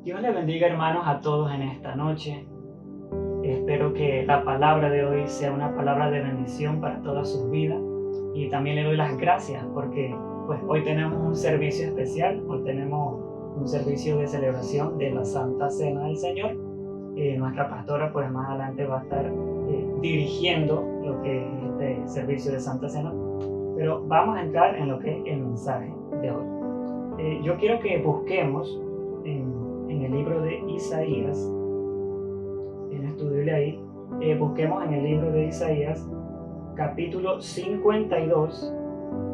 Dios le bendiga, hermanos, a todos en esta noche. Espero que la palabra de hoy sea una palabra de bendición para toda sus vidas. Y también le doy las gracias porque hoy tenemos un servicio especial. Hoy tenemos un servicio de celebración de la Santa Cena del Señor. Nuestra pastora más adelante va a estar dirigiendo lo que es este servicio de Santa Cena. Pero vamos a entrar en lo que es el mensaje de hoy. Yo quiero que busquemos en el libro de Isaías. Tienes tu Biblia ahí. Busquemos en el libro de Isaías, capítulo 52,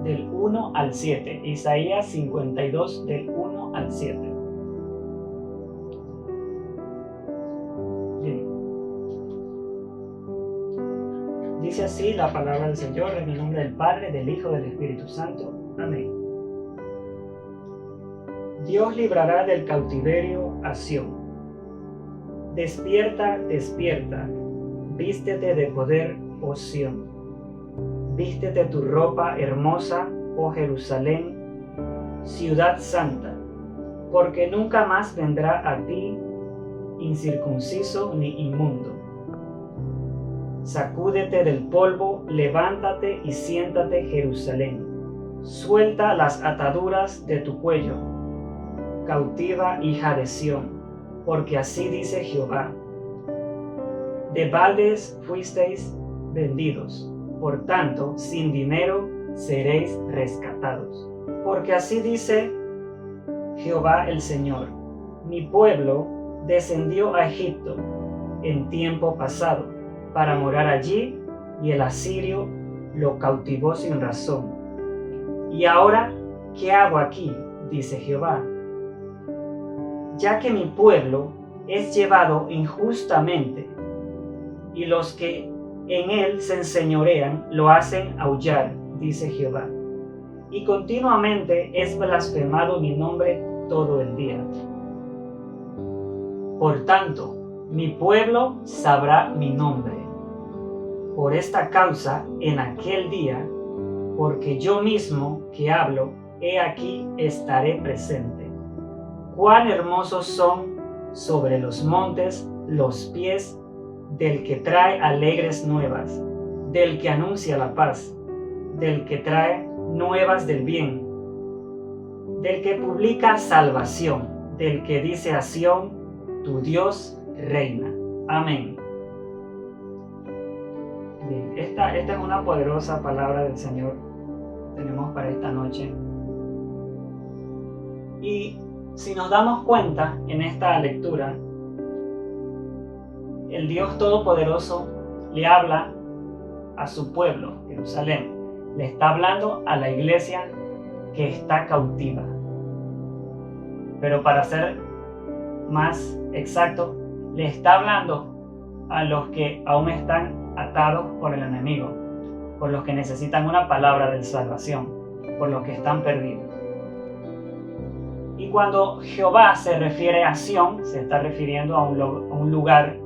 del 1 al 7. Isaías 52, del 1 al 7. Bien. Dice así la palabra del Señor, en el nombre del Padre, del Hijo, del Espíritu Santo. Amén. Dios librará del cautiverio a Sión. Despierta, despierta, vístete de poder, oh Sión. Vístete tu ropa hermosa, oh Jerusalén, ciudad santa, porque nunca más vendrá a ti incircunciso ni inmundo. Sacúdete del polvo, levántate y siéntate, Jerusalén. Suelta las ataduras de tu cuello, cautiva hija de Sión, porque así dice Jehová: de baldes fuisteis vendidos, por tanto, sin dinero seréis rescatados. Porque así dice Jehová el Señor: mi pueblo descendió a Egipto en tiempo pasado para morar allí, y el asirio lo cautivó sin razón. Y ahora, ¿qué hago aquí? Dice Jehová. Ya que mi pueblo es llevado injustamente, y los que en él se enseñorean lo hacen aullar, dice Jehová. Y continuamente es blasfemado mi nombre todo el día. Por tanto, mi pueblo sabrá mi nombre. Por esta causa, en aquel día, porque yo mismo que hablo, he aquí estaré presente. Cuán hermosos son sobre los montes los pies del que trae alegres nuevas, del que anuncia la paz, del que trae nuevas del bien, del que publica salvación, del que dice a Sión: tu Dios reina. Amén. Bien, esta es una poderosa palabra del Señor que tenemos para esta noche. Y si nos damos cuenta en esta lectura, el Dios Todopoderoso le habla a su pueblo, Jerusalén. Le está hablando a la iglesia que está cautiva. Pero para ser más exacto, le está hablando a los que aún están atados por el enemigo, por los que necesitan una palabra de salvación, por los que están perdidos. Y cuando Jehová se refiere a Sión, se está refiriendo a un lugar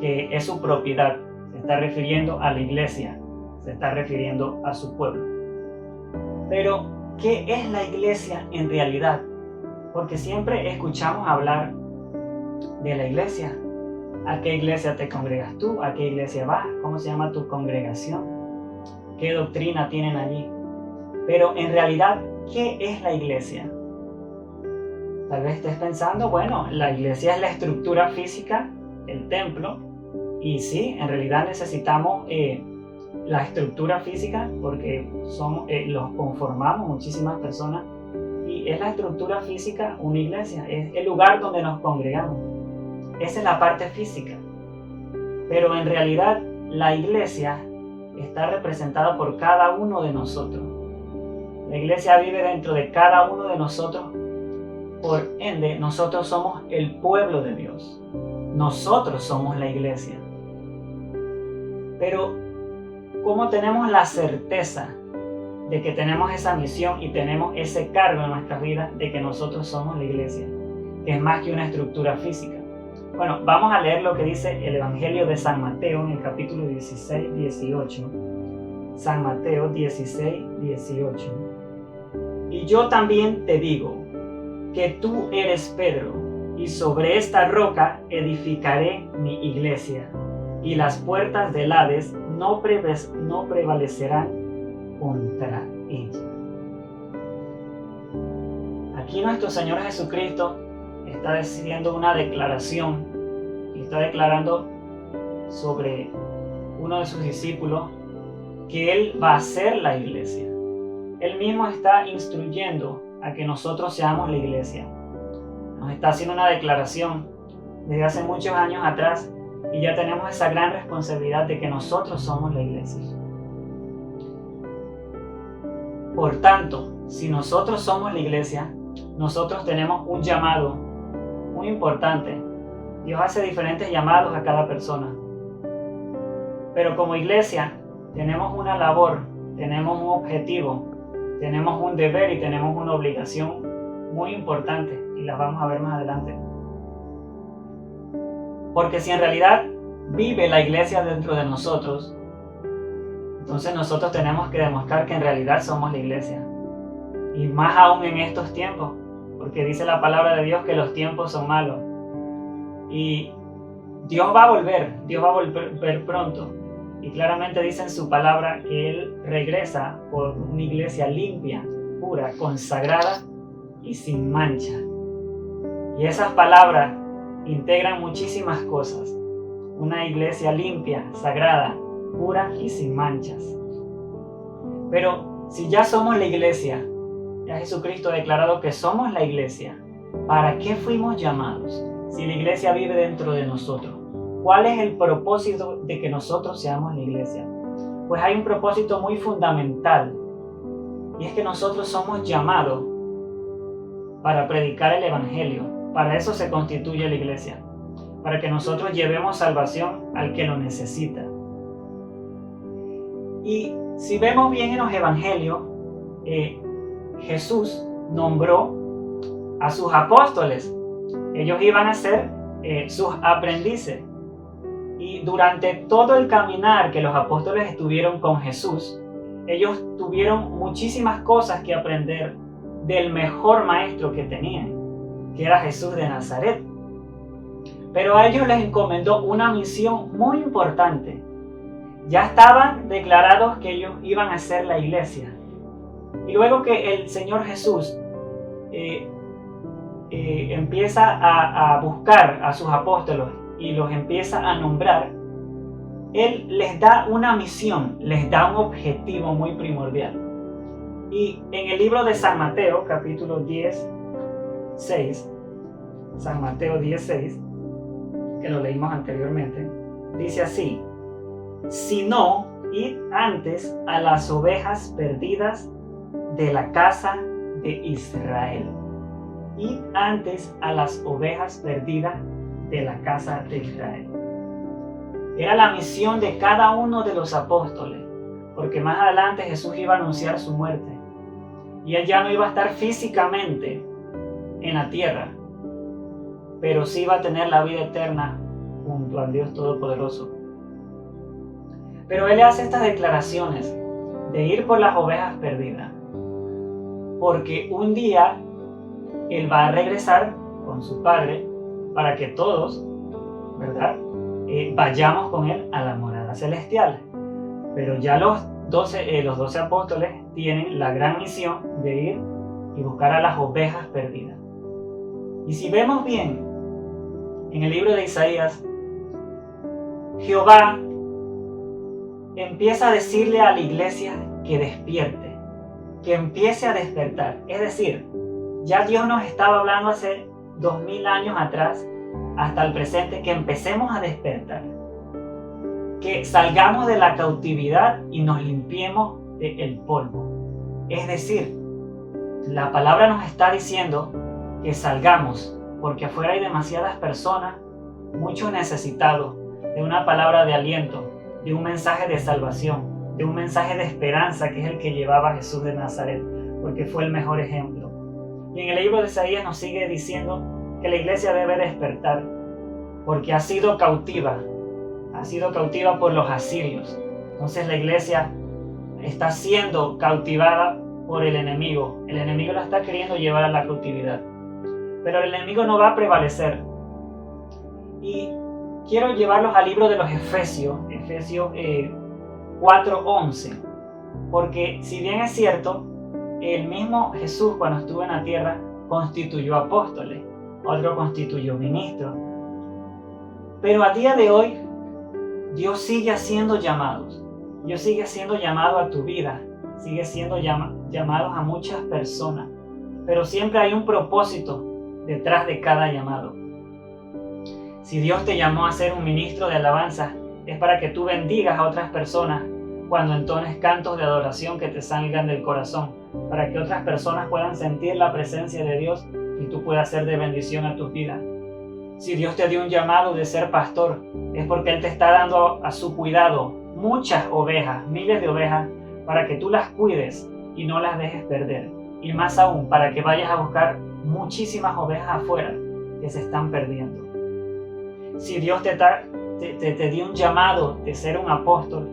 que es su propiedad, se está refiriendo a la iglesia, se está refiriendo a su pueblo. Pero, ¿qué es la iglesia en realidad? Porque siempre escuchamos hablar de la iglesia. ¿A qué iglesia te congregas tú? ¿A qué iglesia vas? ¿Cómo se llama tu congregación? ¿Qué doctrina tienen allí? Pero en realidad, ¿qué es la iglesia? Tal vez estés pensando, bueno, la iglesia es la estructura física, el templo, y sí, en realidad necesitamos la estructura física porque los conformamos muchísimas personas, y es la estructura física una iglesia, es el lugar donde nos congregamos. Esa es la parte física. Pero en realidad la iglesia está representada por cada uno de nosotros. La iglesia vive dentro de cada uno de nosotros. Por ende, nosotros somos el pueblo de Dios. Nosotros somos la iglesia. Pero, ¿cómo tenemos la certeza de que tenemos esa misión y tenemos ese cargo en nuestras vidas de que nosotros somos la iglesia, que es más que una estructura física? Bueno, vamos a leer lo que dice el Evangelio de San Mateo en el capítulo 16, 18. San Mateo 16, 18. Y yo también te digo que tú eres Pedro, y sobre esta roca edificaré mi iglesia, y las puertas del Hades no prevalecerán contra ella. Aquí nuestro Señor Jesucristo está haciendo una declaración y está declarando sobre uno de sus discípulos que Él va a ser la iglesia. Él mismo está instruyendo a que nosotros seamos la iglesia. Nos está haciendo una declaración desde hace muchos años atrás y ya tenemos esa gran responsabilidad de que nosotros somos la iglesia. Por tanto, si nosotros somos la iglesia, nosotros tenemos un llamado muy importante. Dios hace diferentes llamados a cada persona. Pero como iglesia tenemos una labor, tenemos un objetivo, tenemos un deber y tenemos una obligación muy importante y las vamos a ver más adelante. Porque si en realidad vive la iglesia dentro de nosotros, entonces nosotros tenemos que demostrar que en realidad somos la iglesia. Y más aún en estos tiempos, porque dice la palabra de Dios que los tiempos son malos. Y Dios va a volver pronto. Y claramente dice en su palabra que Él regresa por una iglesia limpia, pura, consagrada y sin mancha. Y esas palabras integran muchísimas cosas. Una iglesia limpia, sagrada, pura y sin manchas. Pero si ya somos la iglesia, ya Jesucristo ha declarado que somos la iglesia, ¿para qué fuimos llamados si la iglesia vive dentro de nosotros? ¿Cuál es el propósito de que nosotros seamos la iglesia? Pues hay un propósito muy fundamental, y es que nosotros somos llamados para predicar el evangelio. Para eso se constituye la iglesia, para que nosotros llevemos salvación al que lo necesita. Y si vemos bien en los evangelios, Jesús nombró a sus apóstoles. Ellos iban a ser sus aprendices. Y durante todo el caminar que los apóstoles estuvieron con Jesús, ellos tuvieron muchísimas cosas que aprender del mejor maestro que tenían, que era Jesús de Nazaret. Pero a ellos les encomendó una misión muy importante. Ya estaban declarados que ellos iban a ser la iglesia. Y luego que el Señor Jesús empieza a buscar a sus apóstoles y los empieza a nombrar, Él les da una misión, les da un objetivo muy primordial. Y en el libro de San Mateo, capítulo 10:6, San Mateo 10:6, que lo leímos anteriormente, dice así: si no, id antes a las ovejas perdidas de la casa de Israel. Id antes a las ovejas perdidas de la casa de Israel. Era la misión de cada uno de los apóstoles, porque más adelante Jesús iba a anunciar su muerte y Él ya no iba a estar físicamente en la tierra, pero sí iba a tener la vida eterna junto al Dios Todopoderoso. Pero Él hace estas declaraciones de ir por las ovejas perdidas, porque un día Él va a regresar con su Padre para que todos, ¿verdad?, vayamos con Él a la morada celestial. Pero ya los 12 apóstoles tienen la gran misión de ir y buscar a las ovejas perdidas. Y si vemos bien, en el libro de Isaías, Jehová empieza a decirle a la iglesia que despierte, que empiece a despertar. Es decir, ya Dios nos estaba hablando hace 2000 años atrás hasta el presente, que empecemos a despertar, que salgamos de la cautividad y nos limpiemos del polvo. Es decir, la palabra nos está diciendo que salgamos, porque afuera hay demasiadas personas, muchos necesitados de una palabra de aliento, de un mensaje de salvación, de un mensaje de esperanza, que es el que llevaba Jesús de Nazaret, porque fue el mejor ejemplo. Y en el libro de Isaías nos sigue diciendo que la iglesia debe despertar, porque ha sido cautiva por los asirios. Entonces la iglesia está siendo cautivada por el enemigo. El enemigo la está queriendo llevar a la cautividad. pero el enemigo no va a prevalecer. Y quiero llevarlos al libro de los Efesios 4:11, porque si bien es cierto, el mismo Jesús cuando estuvo en la tierra constituyó apóstoles, otro constituyó ministros, pero a día de hoy Dios sigue haciendo llamados. Dios sigue haciendo llamado a tu vida, sigue siendo llamados a muchas personas, pero siempre hay un propósito detrás de cada llamado. Si Dios te llamó a ser un ministro de alabanza, es para que tú bendigas a otras personas cuando entones cantos de adoración que te salgan del corazón, para que otras personas puedan sentir la presencia de Dios y tú puedas ser de bendición a tus vidas. Si Dios te dio un llamado de ser pastor, es porque Él te está dando a su cuidado muchas ovejas, miles de ovejas, para que tú las cuides y no las dejes perder. Y más aún, para que vayas a buscar muchísimas ovejas afuera que se están perdiendo. Si Dios te dio un llamado de ser un apóstol,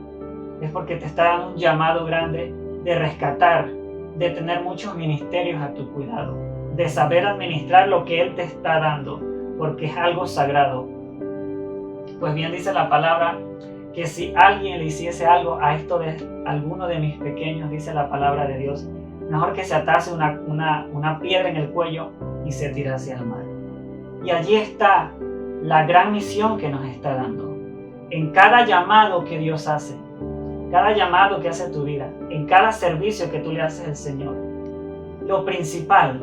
es porque te está dando un llamado grande de rescatar, de tener muchos ministerios a tu cuidado, de saber administrar lo que Él te está dando, porque es algo sagrado. Pues bien dice la palabra que si alguien le hiciese algo a esto de alguno de mis pequeños, dice la palabra de Dios, mejor que se atase una piedra en el cuello y se tirase al mar. Y allí está la gran misión que nos está dando. En cada llamado que Dios hace, cada llamado que hace tu vida, en cada servicio que tú le haces al Señor, lo principal,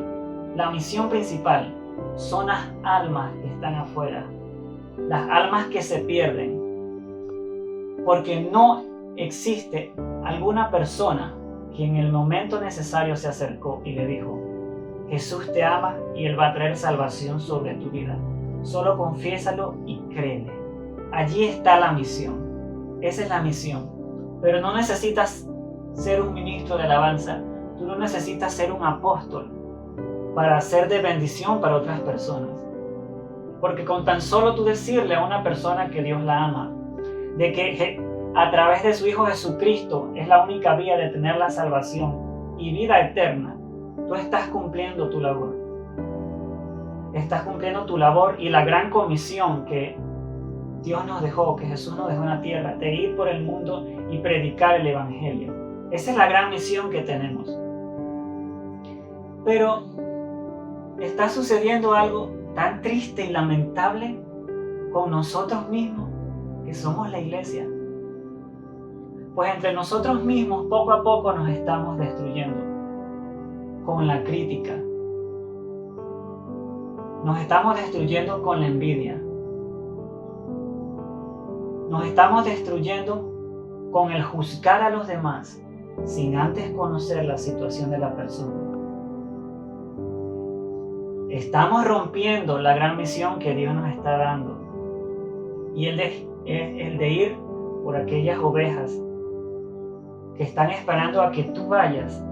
la misión principal, son las almas que están afuera, las almas que se pierden, porque no existe alguna persona que en el momento necesario se acercó y le dijo: Jesús te ama y Él va a traer salvación sobre tu vida. Solo confiésalo y créele. Allí está la misión. Esa es la misión. Pero no necesitas ser un ministro de alabanza. Tú no necesitas ser un apóstol para ser de bendición para otras personas. Porque con tan solo tú decirle a una persona que Dios la ama, de que a través de su Hijo Jesucristo es la única vía de tener la salvación y vida eterna, tú estás cumpliendo tu labor. Estás cumpliendo tu labor y la gran comisión que Dios nos dejó, que Jesús nos dejó en la tierra, de ir por el mundo y predicar el Evangelio. Esa es la gran misión que tenemos. Pero está sucediendo algo tan triste y lamentable con nosotros mismos, que somos la iglesia. Pues entre nosotros mismos poco a poco nos estamos destruyendo con la crítica. Nos estamos destruyendo con la envidia. Nos estamos destruyendo con el juzgar a los demás sin antes conocer la situación de la persona. Estamos rompiendo la gran misión que Dios nos está dando, y el de ir por aquellas ovejas que están esperando a que tú vayas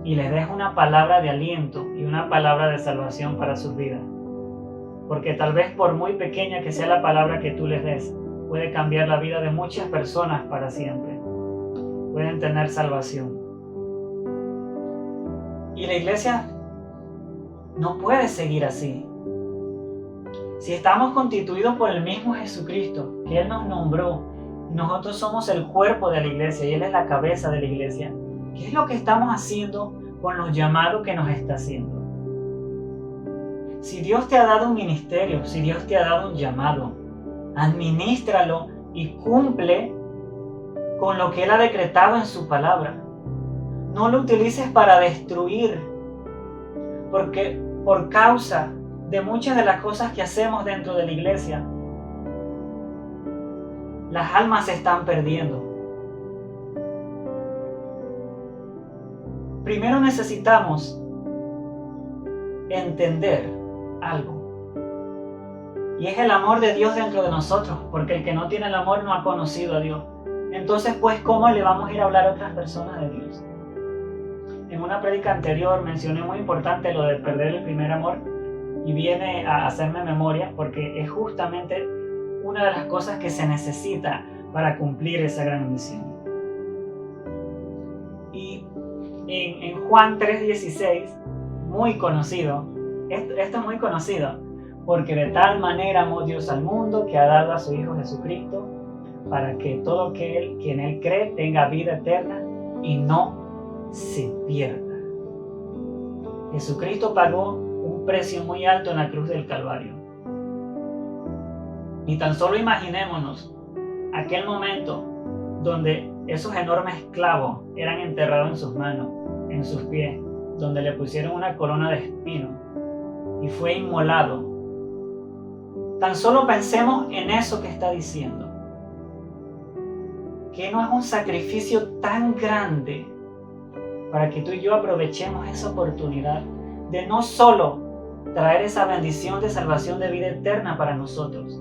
y les des una palabra de aliento y una palabra de salvación para sus vidas. Porque tal vez por muy pequeña que sea la palabra que tú les des, puede cambiar la vida de muchas personas para siempre. Pueden tener salvación. Y la iglesia no puede seguir así. Si estamos constituidos por el mismo Jesucristo, que Él nos nombró, nosotros somos el cuerpo de la iglesia y Él es la cabeza de la iglesia, ¿qué es lo que estamos haciendo con los llamados que nos está haciendo? Si Dios te ha dado un ministerio, si Dios te ha dado un llamado, adminístralo y cumple con lo que Él ha decretado en su palabra. No lo utilices para destruir, porque por causa de muchas de las cosas que hacemos dentro de la iglesia, las almas se están perdiendo. Primero necesitamos entender algo, y es el amor de Dios dentro de nosotros, porque el que no tiene el amor no ha conocido a Dios. Entonces, pues, ¿cómo le vamos a ir a hablar a otras personas de Dios? En una prédica anterior mencioné muy importante lo de perder el primer amor, y viene a hacerme memoria porque es justamente una de las cosas que se necesita para cumplir esa gran misión. Y en Juan 3:16, muy conocido, Esto es muy conocido. Porque de tal manera amó Dios al mundo que ha dado a su Hijo Jesucristo para que todo aquel que en Él cree tenga vida eterna y no se pierda. Jesucristo pagó un precio muy alto en la cruz del Calvario. Y tan solo imaginémonos aquel momento donde esos enormes clavos eran enterrados en sus manos, en sus pies, donde le pusieron una corona de espinos y fue inmolado. Tan solo pensemos en eso que está diciendo. Que no es un sacrificio tan grande para que tú y yo aprovechemos esa oportunidad de no solo traer esa bendición de salvación de vida eterna para nosotros,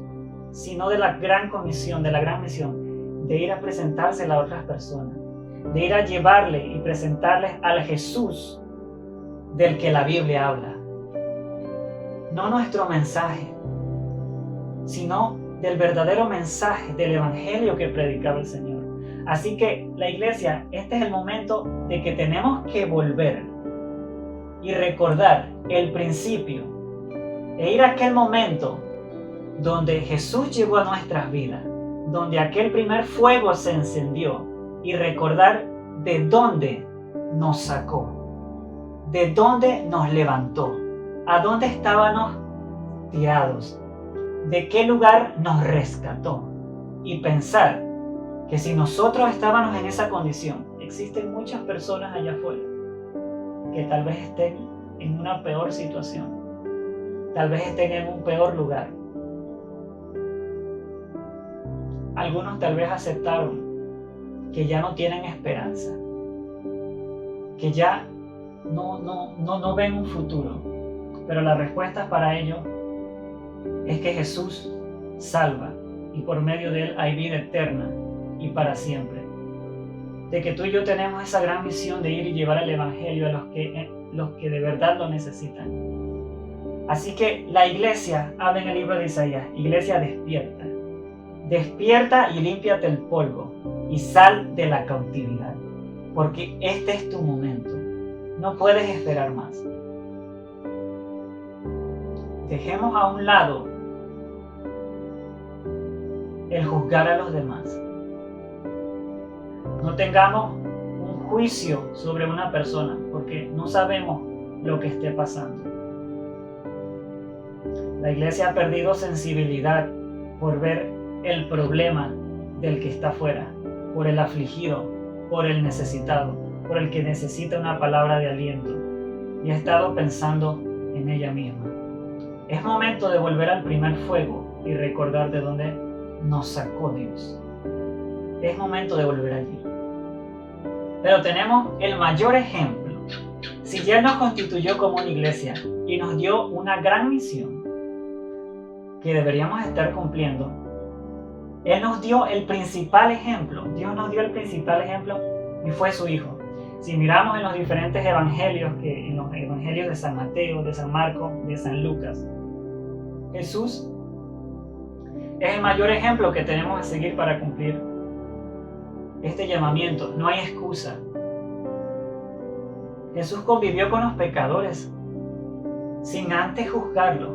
sino de la gran comisión, de la gran misión, de ir a presentársela a otras personas, de ir a llevarle y presentarles al Jesús del que la Biblia habla. No nuestro mensaje, sino del verdadero mensaje del Evangelio que predicaba el Señor. Así que la iglesia, este es el momento de que tenemos que volver y recordar el principio e ir a aquel momento donde Jesús llegó a nuestras vidas, donde aquel primer fuego se encendió y recordar de dónde nos sacó, de dónde nos levantó, a dónde estábamos tirados, de qué lugar nos rescató y pensar que si nosotros estábamos en esa condición, existen muchas personas allá afuera que tal vez estén en una peor situación, tal vez estén en un peor lugar. Algunos tal vez aceptaron que ya no tienen esperanza, que ya no ven un futuro, pero la respuesta para ellos es que Jesús salva y por medio de Él hay vida eterna y para siempre. De que tú y yo tenemos esa gran misión de ir y llevar el Evangelio a los que de verdad lo necesitan. Así que la iglesia habla en el libro de Isaías: iglesia, despierta. Despierta y límpiate el polvo y sal de la cautividad, porque este es tu momento. No puedes esperar más. Dejemos a un lado el juzgar a los demás. No tengamos un juicio sobre una persona porque no sabemos lo que esté pasando. La iglesia ha perdido sensibilidad por ver el problema del que está afuera, por el afligido, por el necesitado, por el que necesita una palabra de aliento, y ha estado pensando en ella misma. Es momento de volver al primer fuego y recordar de dónde nos sacó Dios. Es momento de volver allí. Pero tenemos el mayor ejemplo. Si ya nos constituyó como una iglesia y nos dio una gran misión que deberíamos estar cumpliendo, Él nos dio el principal ejemplo. Dios nos dio el principal ejemplo y fue su Hijo. Si miramos en los diferentes evangelios, en los evangelios de San Mateo, de San Marcos, de San Lucas, Jesús es el mayor ejemplo que tenemos que seguir para cumplir este llamamiento. No hay excusa. Jesús convivió con los pecadores sin antes juzgarlo,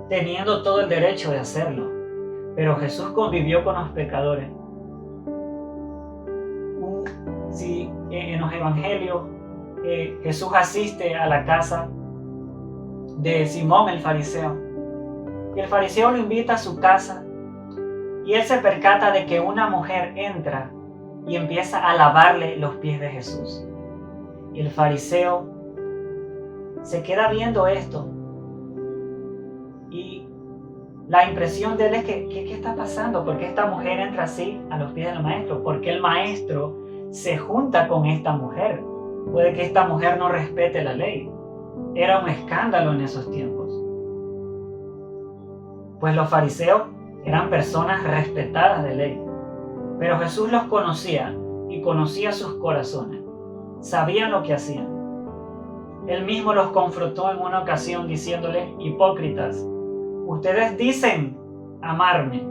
teniendo todo el derecho de hacerlo. Pero Jesús convivió con los pecadores. Si en los evangelios Jesús asiste a la casa de Simón el fariseo, y el fariseo lo invita a su casa y él se percata de que una mujer entra y empieza a lavarle los pies de Jesús. Y el fariseo se queda viendo esto y la impresión de él es que ¿qué está pasando? ¿Por qué esta mujer entra así a los pies del maestro? ¿Por qué el maestro se junta con esta mujer? Puede que esta mujer no respete la ley. Era un escándalo en esos tiempos. Pues los fariseos eran personas respetadas de ley. Pero Jesús los conocía y conocía sus corazones. Sabían lo que hacían. Él mismo los confrontó en una ocasión diciéndoles: hipócritas, ustedes dicen amarme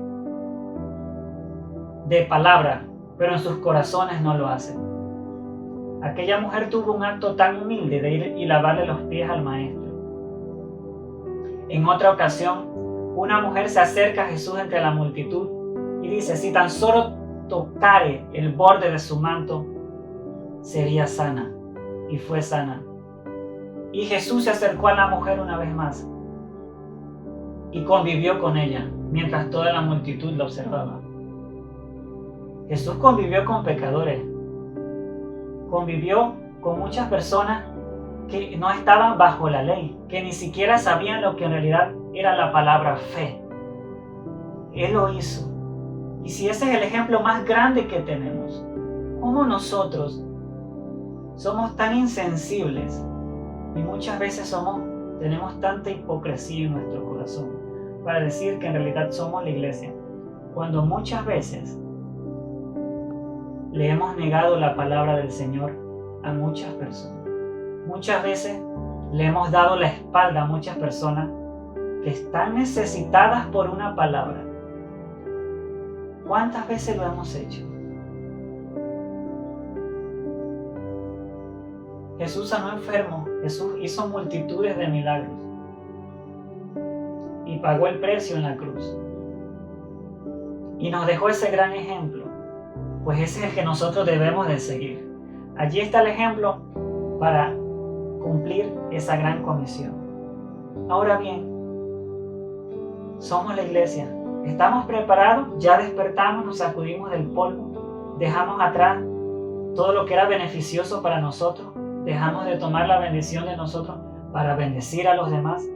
de palabra, pero en sus corazones no lo hacen. Aquella mujer tuvo un acto tan humilde de ir y lavarle los pies al maestro. En otra ocasión, una mujer se acerca a Jesús entre la multitud y dice: si tan solo tocare el borde de su manto, sería sana. Y fue sana. Y Jesús se acercó a la mujer una vez más y convivió con ella mientras toda la multitud la observaba. Jesús convivió con pecadores, convivió con muchas personas que no estaban bajo la ley, que ni siquiera sabían lo que en realidad era la palabra fe. Él lo hizo. Y si ese es el ejemplo más grande que tenemos, ¿cómo nosotros somos tan insensibles y muchas veces tenemos tanta hipocresía en nuestro corazón para decir que en realidad somos la iglesia, cuando muchas veces le hemos negado la palabra del Señor a muchas personas? Muchas veces le hemos dado la espalda a muchas personas que están necesitadas por una palabra. ¿Cuántas veces lo hemos hecho? Jesús sanó enfermos, Jesús hizo multitudes de milagros y pagó el precio en la cruz. Y nos dejó ese gran ejemplo, pues ese es el que nosotros debemos de seguir. Allí está el ejemplo para cumplir esa gran comisión. Ahora bien, somos la iglesia. ¿Estamos preparados? ¿Ya despertamos, nos sacudimos del polvo? ¿Dejamos atrás todo lo que era beneficioso para nosotros? ¿Dejamos de tomar la bendición de nosotros para bendecir a los demás?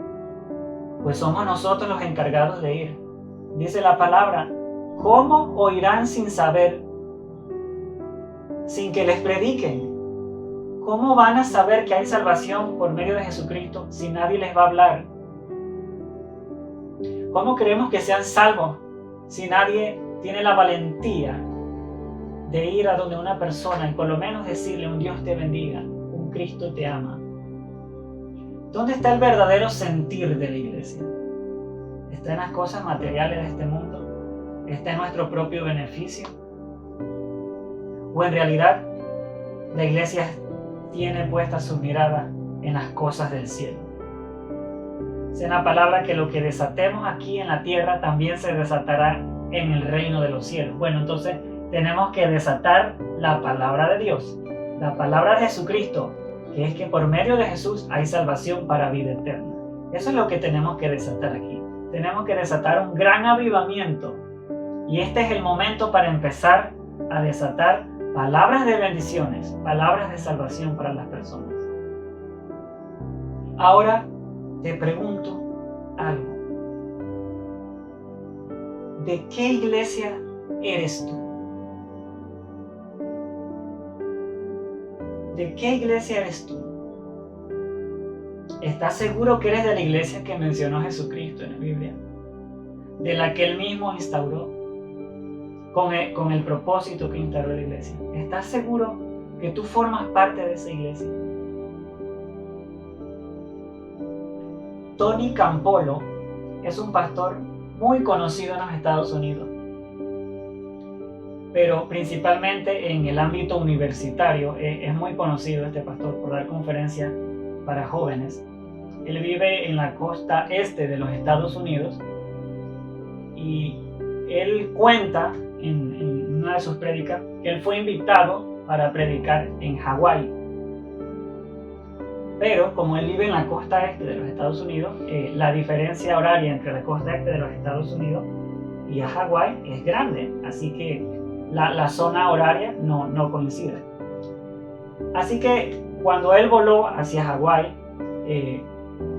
Pues somos nosotros los encargados de ir. Dice la palabra: ¿cómo oirán sin saber, sin que les prediquen? ¿Cómo van a saber que hay salvación por medio de Jesucristo si nadie les va a hablar? ¿Cómo queremos que sean salvos si nadie tiene la valentía de ir a donde una persona y por lo menos decirle: un Dios te bendiga, un Cristo te ama? ¿Dónde está el verdadero sentir de la iglesia? ¿Está en las cosas materiales de este mundo? ¿Está en nuestro propio beneficio? ¿O en realidad la iglesia tiene puesta su mirada en las cosas del cielo? Es en la palabra que lo que desatemos aquí en la tierra también se desatará en el reino de los cielos. Bueno, entonces tenemos que desatar la palabra de Dios, la palabra de Jesucristo, que es que por medio de Jesús hay salvación para vida eterna. Eso es lo que tenemos que desatar aquí. Tenemos que desatar un gran avivamiento. Y este es el momento para empezar a desatar palabras de bendiciones, palabras de salvación para las personas. Ahora te pregunto algo. ¿De qué iglesia eres tú? ¿De qué iglesia eres tú? ¿Estás seguro que eres de la iglesia que mencionó Jesucristo en la Biblia? De la que Él mismo instauró, con el propósito que instauró la iglesia. ¿Estás seguro que tú formas parte de esa iglesia? Tony Campolo es un pastor muy conocido en los Estados Unidos, pero principalmente en el ámbito universitario. Es muy conocido este pastor por dar conferencias para jóvenes. Él vive en la costa este de los Estados Unidos y él cuenta en una de sus prédicas que él fue invitado para predicar en Hawái. Pero como él vive en la costa este de los Estados Unidos, la diferencia horaria entre la costa este de los Estados Unidos y a Hawái es grande, así que la zona horaria no coincide. Así que cuando él voló hacia Hawái,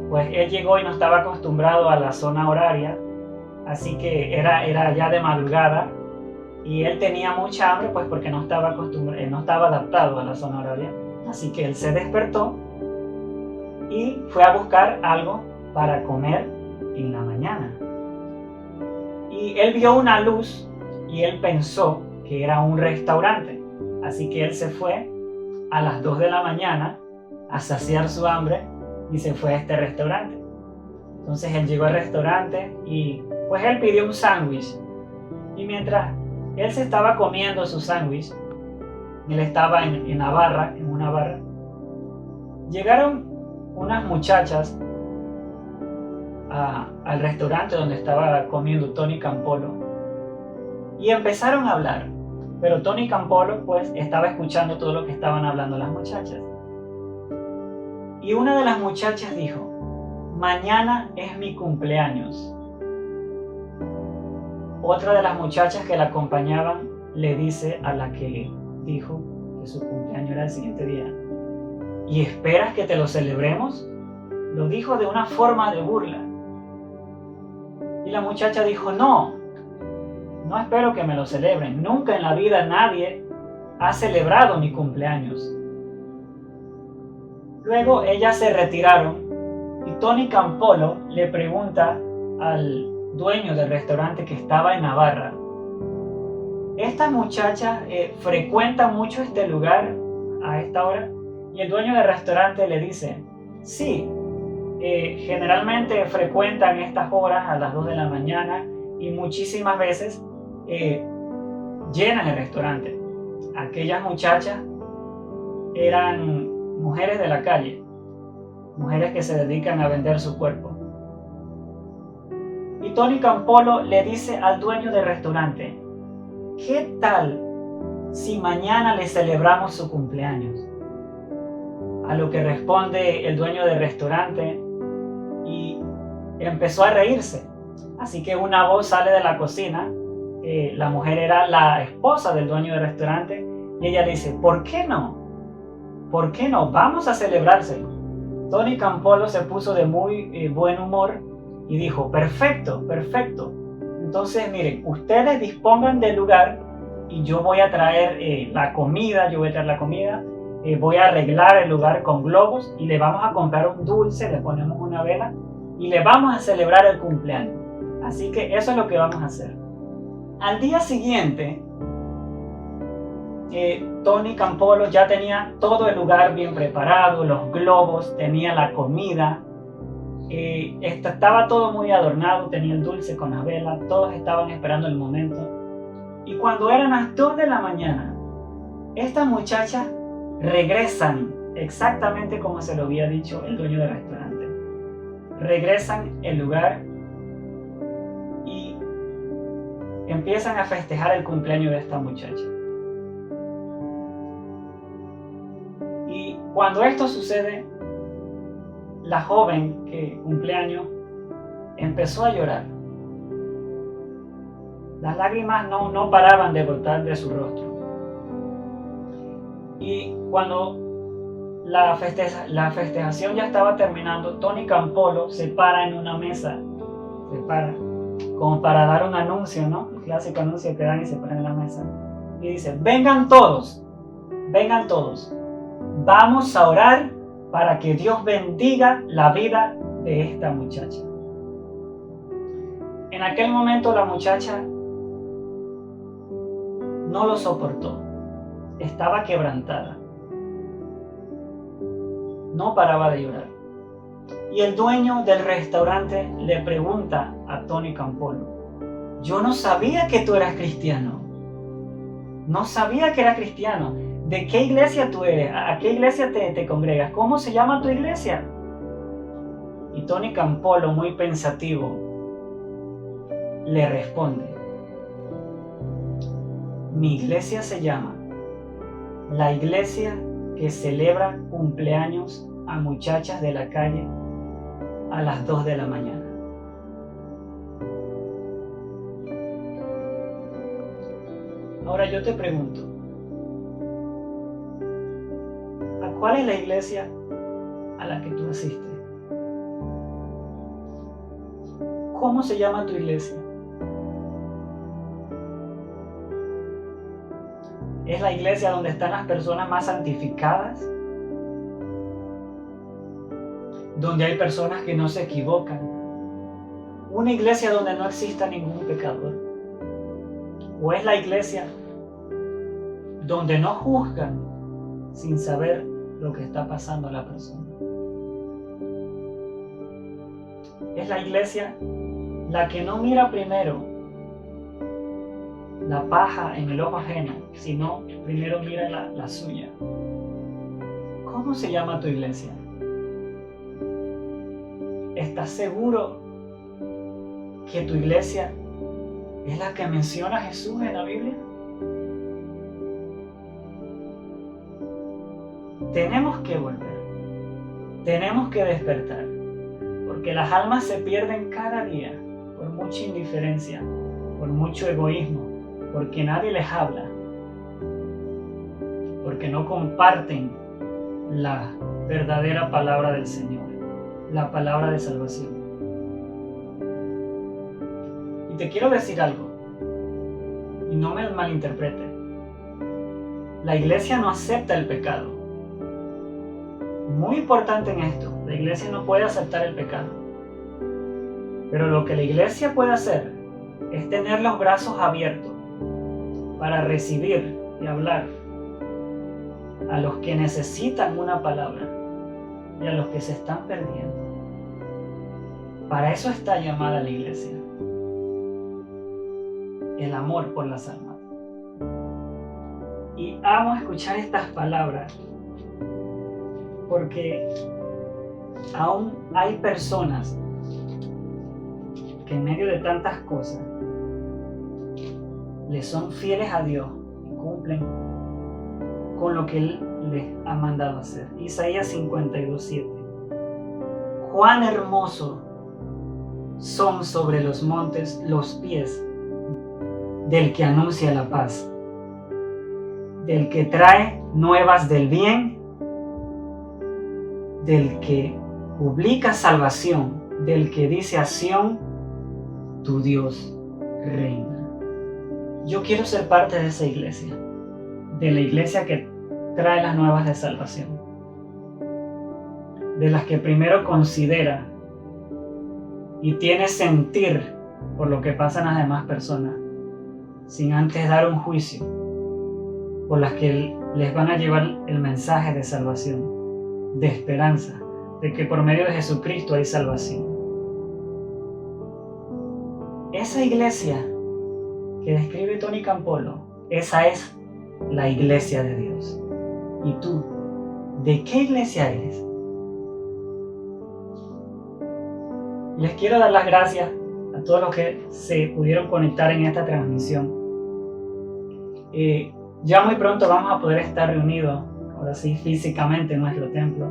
pues él llegó y no estaba acostumbrado a la zona horaria, así que era ya de madrugada y él tenía mucha hambre, pues porque no estaba adaptado a la zona horaria. Así que él se despertó y fue a buscar algo para comer en la mañana. Y él vio una luz y él pensó que era un restaurante. Así que él se fue a las 2 de la mañana a saciar su hambre y se fue a este restaurante. Entonces él llegó al restaurante y pues él pidió un sándwich. Y mientras él se estaba comiendo su sándwich, él estaba en una barra, llegaron unas muchachas al restaurante donde estaba comiendo Tony Campolo y empezaron a hablar. Pero Tony Campolo pues estaba escuchando todo lo que estaban hablando las muchachas. Y una de las muchachas dijo: mañana es mi cumpleaños. Otra de las muchachas que la acompañaban le dice a la que dijo que su cumpleaños era el siguiente día: ¿y esperas que te lo celebremos? Lo dijo de una forma de burla. Y la muchacha dijo: no espero que me lo celebren. Nunca en la vida nadie ha celebrado mi cumpleaños. Luego ellas se retiraron y Tony Campolo le pregunta al dueño del restaurante que estaba en Navarra: ¿esta muchacha frecuenta mucho este lugar a esta hora? Y el dueño del restaurante le dice: sí, generalmente frecuentan estas horas a las 2 de la mañana y muchísimas veces llenan el restaurante. Aquellas muchachas eran mujeres de la calle, mujeres que se dedican a vender su cuerpo. Y Tony Campolo le dice al dueño del restaurante: ¿qué tal si mañana le celebramos su cumpleaños? A lo que responde el dueño del restaurante y empezó a reírse. Así que una voz sale de la cocina. La mujer era la esposa del dueño del restaurante y ella le dice: ¿por qué no? ¿Por qué no? Vamos a celebrárselo. Tony Campolo se puso de muy buen humor y dijo: perfecto, perfecto. Entonces miren, ustedes dispongan del lugar y yo voy a traer la comida, voy a arreglar el lugar con globos y le vamos a comprar un dulce, le ponemos una vela y le vamos a celebrar el cumpleaños. Así que eso es lo que vamos a hacer. Al día siguiente, Tony Campolo ya tenía todo el lugar bien preparado, los globos, tenía la comida, estaba todo muy adornado, tenía el dulce con la vela, todos estaban esperando el momento. Y cuando eran las 2 de la mañana, estas muchachas regresan exactamente como se lo había dicho el dueño del restaurante. Regresan el lugar y empiezan a festejar el cumpleaños de esta muchacha. Y cuando esto sucede, la joven que cumpleaños empezó a llorar. Las lágrimas no paraban de brotar de su rostro. Y cuando la festejación ya estaba terminando, Tony Campolo se para en una mesa, como para dar un anuncio, ¿no? El clásico anuncio que dan y se paran en la mesa. Y dice: vengan todos, vamos a orar para que Dios bendiga la vida de esta muchacha. En aquel momento la muchacha no lo soportó, estaba quebrantada, no paraba de llorar. Y el dueño del restaurante le pregunta a Tony Campolo: yo no sabía que tú eras cristiano, no sabía que eras cristiano. ¿De qué iglesia tú eres? ¿A qué iglesia te congregas? ¿Cómo se llama tu iglesia? Y Tony Campolo, muy pensativo, le responde: mi iglesia se llama la iglesia que celebra cumpleaños a muchachas de la calle a las 2 de la mañana. Ahora yo te pregunto, ¿cuál es la iglesia a la que tú asistes? ¿Cómo se llama tu iglesia? ¿Es la iglesia donde están las personas más santificadas? ¿Donde hay personas que no se equivocan? ¿Una iglesia donde no exista ningún pecador? ¿O es la iglesia donde no juzgan sin saber lo que está pasando a la persona? Es la iglesia la que no mira primero la paja en el ojo ajeno, sino primero mira la suya. ¿Cómo se llama tu iglesia? ¿Estás seguro que tu iglesia es la que menciona a Jesús en la Biblia? Tenemos que volver, tenemos que despertar, porque las almas se pierden cada día por mucha indiferencia, por mucho egoísmo, porque nadie les habla, porque no comparten la verdadera palabra del Señor, la palabra de salvación. Y te quiero decir algo, y no me malinterprete. La iglesia no acepta el pecado. Muy importante en esto, la iglesia no puede aceptar el pecado. Pero lo que la iglesia puede hacer es tener los brazos abiertos para recibir y hablar a los que necesitan una palabra y a los que se están perdiendo. Para eso está llamada la iglesia. El amor por las almas. Y amo escuchar estas palabras porque aún hay personas que en medio de tantas cosas le son fieles a Dios y cumplen con lo que Él les ha mandado hacer. Isaías 52:7. Cuán hermoso son sobre los montes los pies del que anuncia la paz, del que trae nuevas del bien, del que publica salvación, del que dice a Sión, tu Dios reina. Yo quiero ser parte de esa iglesia, de la iglesia que trae las nuevas de salvación, de las que primero considera y tiene sentir por lo que pasan las demás personas, sin antes dar un juicio, por las que les van a llevar el mensaje de salvación, de esperanza, de que por medio de Jesucristo hay salvación. Esa iglesia que describe Tony Campolo, esa es la iglesia de Dios. ¿Y tú, de qué iglesia eres? Les quiero dar las gracias a todos los que se pudieron conectar en esta transmisión. Ya muy pronto vamos a poder estar reunidos, ahora sí, físicamente en nuestro templo.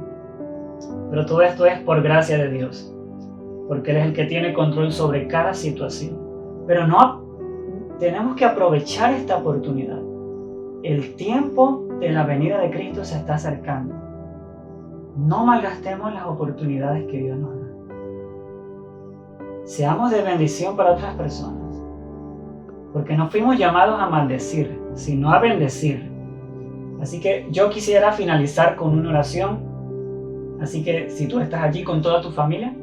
Pero todo esto es por gracia de Dios, porque Él es el que tiene control sobre cada situación. Pero no tenemos que aprovechar esta oportunidad. El tiempo de la venida de Cristo se está acercando. No malgastemos las oportunidades que Dios nos da. Seamos de bendición para otras personas, porque no fuimos llamados a maldecir, sino a bendecir. Así que yo quisiera finalizar con una oración. Así que si tú estás allí con toda tu familia,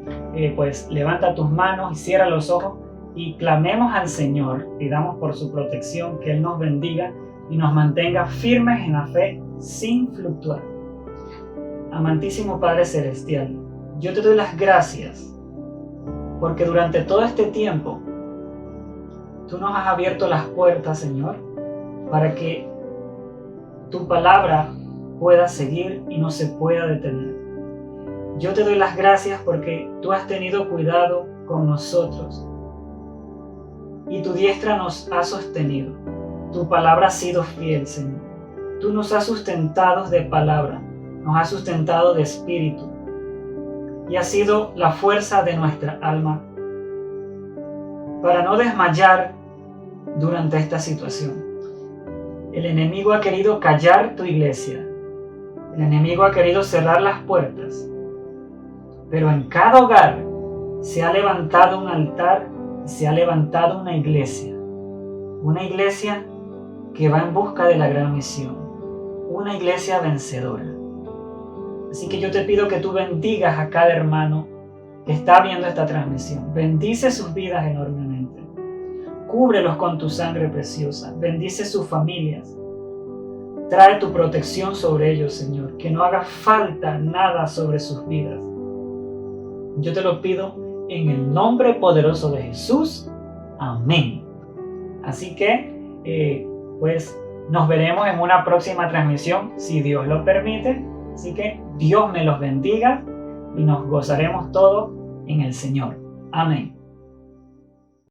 pues levanta tus manos y cierra los ojos y clamemos al Señor, pidamos por su protección, que Él nos bendiga y nos mantenga firmes en la fe sin fluctuar. Amantísimo Padre Celestial, yo te doy las gracias porque durante todo este tiempo tú nos has abierto las puertas, Señor, para que tu palabra pueda seguir y no se pueda detener. Yo te doy las gracias porque tú has tenido cuidado con nosotros y tu diestra nos ha sostenido. Tu palabra ha sido fiel, Señor. Tú nos has sustentado de palabra, nos has sustentado de espíritu y has sido la fuerza de nuestra alma para no desmayar durante esta situación. El enemigo ha querido callar tu iglesia. El enemigo ha querido cerrar las puertas. Pero en cada hogar se ha levantado un altar y se ha levantado una iglesia. Una iglesia que va en busca de la gran misión. Una iglesia vencedora. Así que yo te pido que tú bendigas a cada hermano que está viendo esta transmisión. Bendice sus vidas enormemente. Cúbrelos con tu sangre preciosa. Bendice sus familias. Trae tu protección sobre ellos, Señor. Que no haga falta nada sobre sus vidas. Yo te lo pido en el nombre poderoso de Jesús. Amén. Así que, pues nos veremos en una próxima transmisión, si Dios lo permite. Así que Dios me los bendiga y nos gozaremos todos en el Señor. Amén.